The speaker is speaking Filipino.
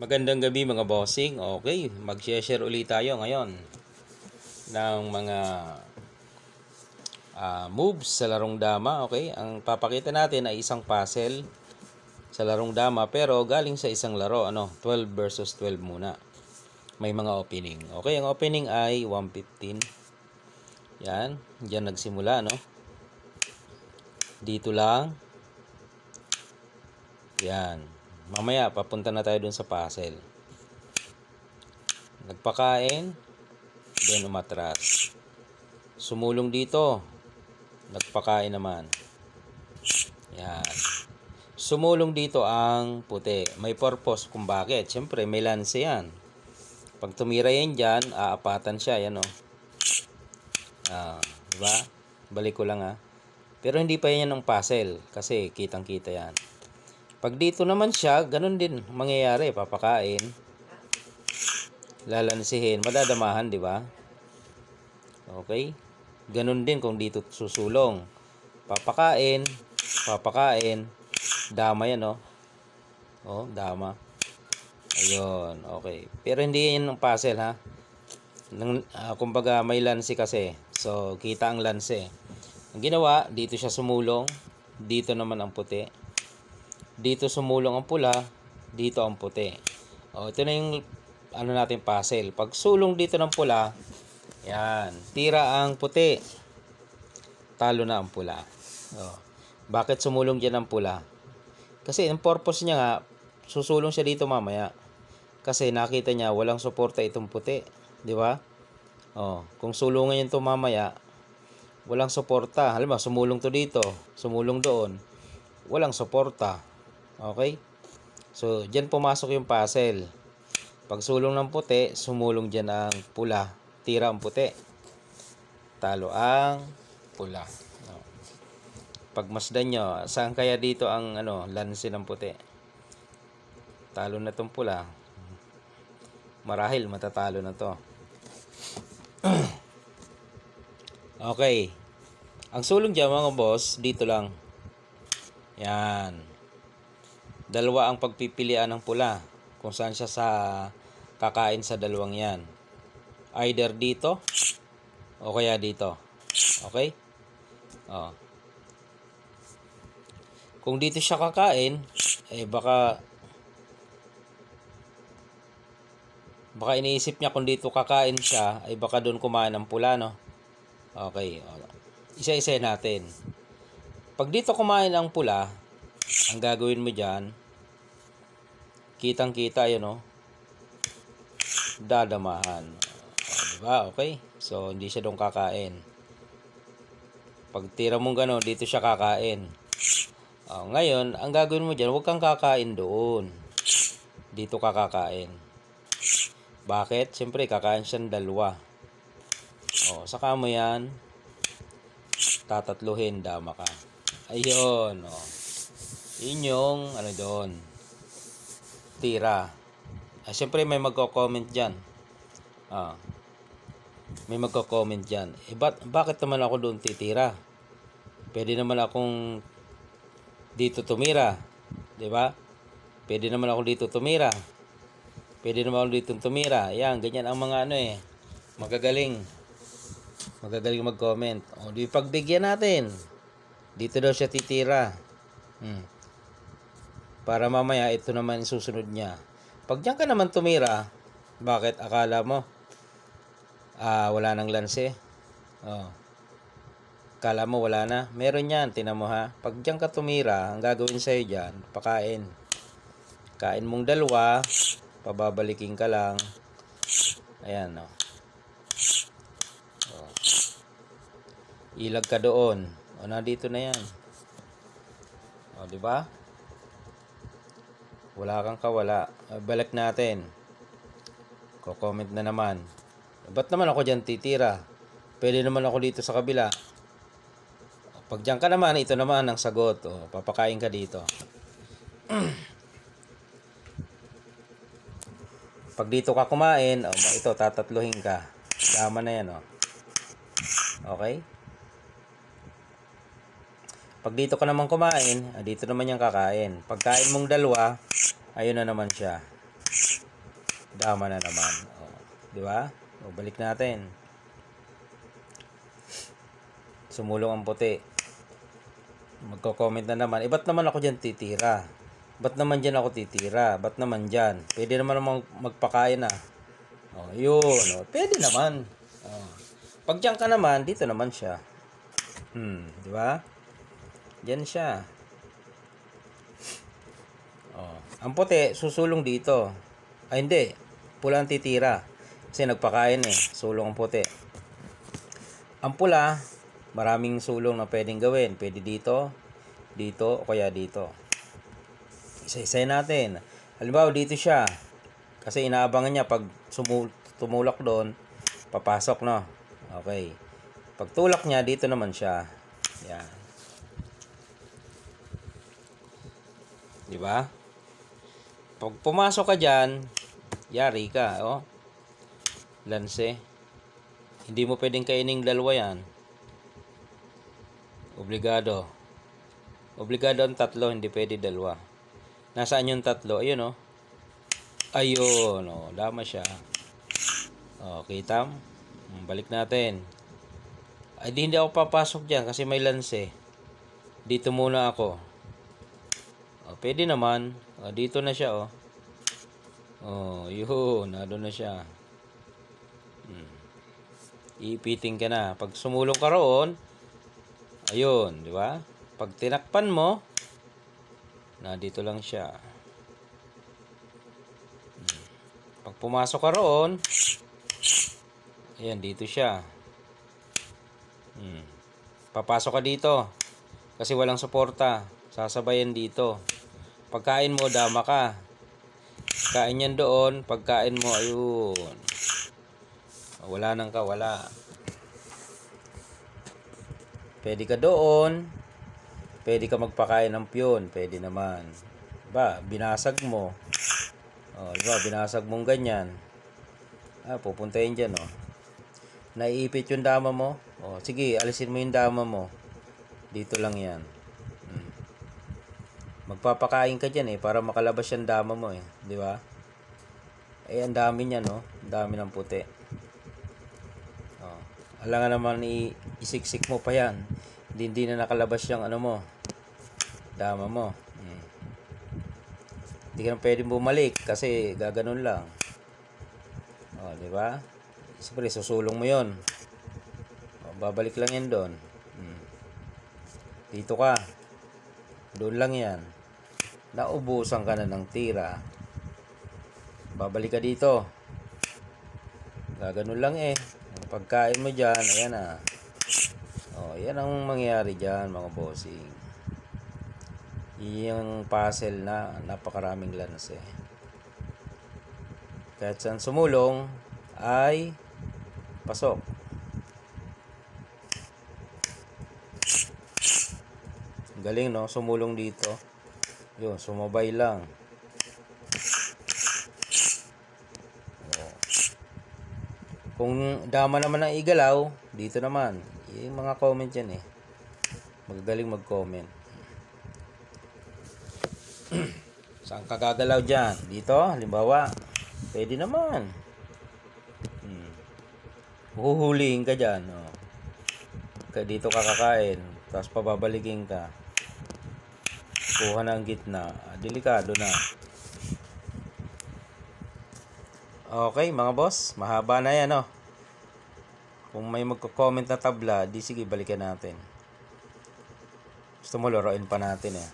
Magandang gabi mga bossing. Okay, mag-share ulit tayo ngayon ng mga moves sa larong dama. Okay, ang papakita natin ay isang puzzle sa larong dama pero galing sa isang laro. 12 versus 12 muna. May mga opening. Okay, ang opening ay 115. Yan, diyan nagsimula, no? Dito lang. Yan. Mamaya papunta na tayo dun sa puzzle. Nagpakain, then umatras. Sumulong dito. Nagpakain naman. Yan. Sumulong dito ang puti. May purpose kung bakit. Siyempre, may lance yan. Pag tumira yan dyan, aapatan siya. Yan, o. Diba? Balik ko lang, ha. Pero hindi pa yan ng puzzle. Kasi kitang-kita yan. Pag dito naman siya, ganun din mangyayari. Papakain. Lalansihin. Madadamahan, di ba? Okay? Ganun din kung dito susulong. Papakain. Papakain. Dama yan, no? Oh, dama. Ayun. Okay. Pero hindi yan ng puzzle, ha? Kumbaga, may lansi kasi. So, kita ang lansi. Ang ginawa, dito siya sumulong. Dito naman ang puti. Dito sumulong ang pula, dito ang puti. Ito na yung natin puzzle. Pag sulong dito ng pula, yan, tira ang puti. Talo na ang pula. Bakit sumulong diyan ang pula? Kasi ang purpose niya nga, susulong siya dito mamaya. Kasi nakita niya walang suporta itong puti, di ba? Kung sulungan niya ito mamaya, walang suporta. Halimbawa, sumulong to dito, sumulong doon, walang suporta. Okay? So, dyan pumasok yung puzzle. Pag sulong ng puti, sumulong dyan ang pula. Tira ang puti. Talo ang pula. Pagmasdan nyo, saan kaya dito ang lansi ng puti? Talo na tong pula. Marahil matatalo na to. Okay. Ang sulong dyan mga boss, dito lang. Yan. Dalawa ang pagpipilian ng pula kung saan siya kakain sa dalawang yan. Either dito o kaya dito. Okay? Kung dito siya kakain, baka iniisip niya kung dito kakain siya, ay baka doon kumain ng pula, no? Okay. Isa-isa natin. Pag dito kumain ang pula, ang gagawin mo dyan, kitang-kita yun, no? Dadamahan. Diba? Okay? So, hindi siya doon kakain. Pag tira mong gano'n, dito siya kakain. Ngayon, ang gagawin mo dyan, huwag kang kakain doon. Dito ka kakain. Bakit? Siyempre, kakain siya ng dalawa. Saka mo yan, tatatluhin, dama ka. Ayun, yun yung, doon. Tira. Siyempre, may magko-comment dyan. May magko-comment dyan. Bakit naman ako doon titira? Pwede naman akong dito tumira. Diba? Pwede naman ako dito tumira. Pwede naman ako dito tumira. Yan, ganyan ang mga magagaling. Magagaling mag-comment. Di pagbigyan natin. Dito daw siya titira. Para mamaya ito naman susunod niya. Pag diyan ka naman tumira, bakit akala mo wala nang lanse? Akala mo wala na? Meron yan, tinan mo ha. Pag diyan ka tumira, ang gagawin sa'yo dyan, pakain. Kain mong dalawa, pababalikin ka lang. Ayan, ilag ka doon. Nandito na yan. Diba? Wala kang kawala. Balik natin. Ko-comment na naman. Ba't naman ako dyan titira? Pwede naman ako dito sa kabila. Pag dyan ka naman, ito naman ang sagot. Papakain ka dito. Pag dito ka kumain, ito, tatatluhin ka. Tama na yan, Okay? Pag dito ka naman kumain, dito naman yung kakain. Pagkain mong dalawa, ayun na naman siya. Dama na naman. Oh, di ba? O, balik natin. Sumulong ang puti. Magko-comment na naman. Ba't naman ako dyan titira? Ba't naman dyan ako titira? Ba't naman dyan? Pwede naman magpakain na. Oh, yun. Oh, pwede naman. Oh. Pag dyan ka naman, dito naman siya. Di ba? Dyan siya. Oh. Ang puti, susulong dito. Ay, hindi. Pula ang titira. Kasi nagpakain eh. Sulong ang puti. Ang pula, maraming sulong na pwedeng gawin. Pwede dito, dito, o kaya dito. Isa-isay natin. Halimbawa, dito siya. Kasi inaabangan niya pag tumulak doon, papasok, no? Okay. Pag tulak niya, dito naman siya. Yan. Di ba? Pag pumasok ka dyan, yari ka, oh. Lanse. Hindi mo pwedeng kaining dalawa yan. Obligado. Obligado ang tatlo, hindi pwede dalawa. Nasaan yung tatlo? Ayun, oh. Ayun, oh. Dama siya. Oh, kita? Balik natin. Ay, hindi ako papasok dyan kasi may lanse. Dito muna ako. Oh, pwede naman. Oh, dito na siya, oh. Oh, yun. Nado na siya. Iipiting ka na. Pag sumulong ka roon, ayun, di ba? Pag tinakpan mo, na dito lang siya. Pag pumasok ka roon, ayan, dito siya. Papasok ka dito. Kasi walang suporta. Sasabayan dito. Pagkain mo, dama ka. Kain yan doon. Pagkain mo, ayun. Wala nang kawala. Pwede ka doon. Pwede ka magpakain ng piyon. Pwede naman. Ba, binasag mo. Oh, diba, binasag mong ganyan. Ah, pupuntahin dyan, oh. Naiipit yung dama mo. Oh, sige, alisin mo yung dama mo. Dito lang yan. Magpapakain ka dyan, eh, para makalabas yung dama mo, eh. Di ba? Eh, ang dami niya, no? Ang dami ng puti. Oh. Alangan naman isiksik mo pa yan. Hindi na nakalabas yung ano mo. Dama mo. Hindi ka na pwedeng bumalik kasi gaganon lang. O, di ba? Siyempre, susulong mo yon. O, babalik lang yan doon. Dito ka. Doon lang yan. Naubusan ka na ng tira. Babalik ka dito. Gaganon lang eh. Pagkain mo dyan, ayan na. O, yan ang mangyayari dyan, mga bossing. Yung puzzle na napakaraming lanse. Kahit saan sumulong ay pasok. Galing, no? Sumulong dito. Yun, sumabay lang. Oh. Kung dama naman ang igalaw, dito naman. Yung mga comment yan eh. Magagaling mag-comment. Saan ka gagalaw dyan? Dito, halimbawa. Pwede naman. Huhulihin ka dyan. Oh. Dito ka kakain. Tapos pababalikin ka. Kuha na ang gitna. Delikado na. Okay, mga boss. Mahaba na yan, oh. Kung may magko-comment na tabla, di sige, balikan natin. Gusto mo, laruin pa natin, eh.